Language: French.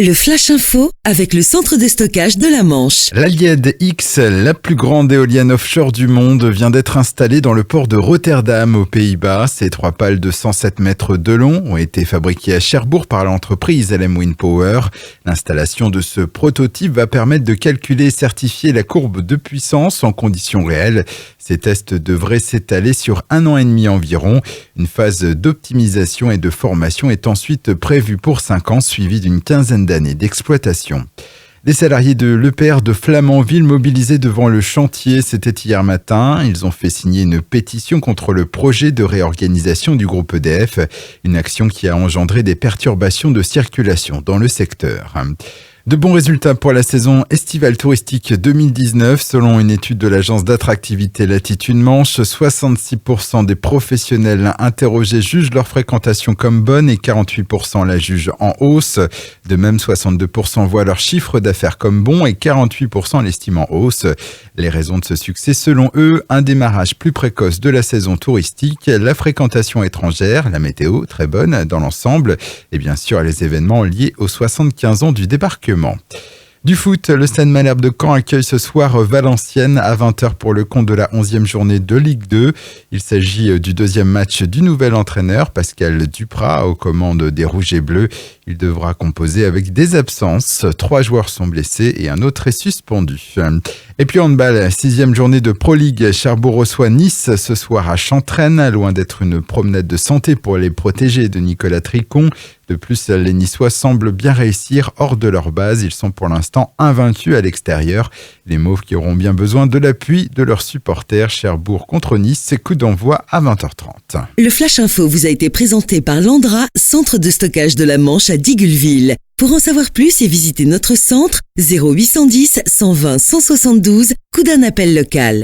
Le Flash Info avec le centre de stockage de la Manche. L'Alied X, la plus grande éolienne offshore du monde, vient d'être installée dans le port de Rotterdam aux Pays-Bas. Ces 3 pales de 107 mètres de long ont été fabriquées à Cherbourg par l'entreprise LM Wind Power. L'installation de ce prototype va permettre de calculer et certifier la courbe de puissance en conditions réelles. Ces tests devraient s'étaler sur 1 an et demi environ. Une phase d'optimisation et de formation est ensuite prévue pour 5 ans, suivie d'une quinzaine d'années d'exploitation. Les salariés de l'EPR de Flamanville mobilisés devant le chantier, c'était hier matin. Ils ont fait signer une pétition contre le projet de réorganisation du groupe EDF, une action qui a engendré des perturbations de circulation dans le secteur. De bons résultats pour la saison estivale touristique 2019. Selon une étude de l'agence d'attractivité Latitude Manche, 66% des professionnels interrogés jugent leur fréquentation comme bonne et 48% la jugent en hausse. De même, 62% voient leur chiffre d'affaires comme bon et 48% l'estiment en hausse. Les raisons de ce succès, selon eux, un démarrage plus précoce de la saison touristique, la fréquentation étrangère, la météo très bonne dans l'ensemble et bien sûr les événements liés aux 75 ans du débarquement. Du foot, le Stade Malherbe de Caen accueille ce soir Valenciennes à 20h pour le compte de la 11e journée de Ligue 2. Il s'agit du deuxième match du nouvel entraîneur, Pascal Duprat, aux commandes des Rouges et Bleus. Il devra composer avec des absences. 3 joueurs sont blessés et un autre est suspendu. Et puis handball, 6e journée de Pro League. Cherbourg reçoit Nice ce soir à Chantraine, loin d'être une promenade de santé pour les protégés de Nicolas Tricon. De plus, les Niçois semblent bien réussir hors de leur base. Ils sont pour l'instant invaincus à l'extérieur. Les Mauves qui auront bien besoin de l'appui de leurs supporters. Cherbourg contre Nice, c'est coup d'envoi à 20h30. Le Flash Info vous a été présenté par Landra, centre de stockage de la Manche à Digulville. Pour en savoir plus et visiter notre centre, 0810 120 172, coup d'un appel local.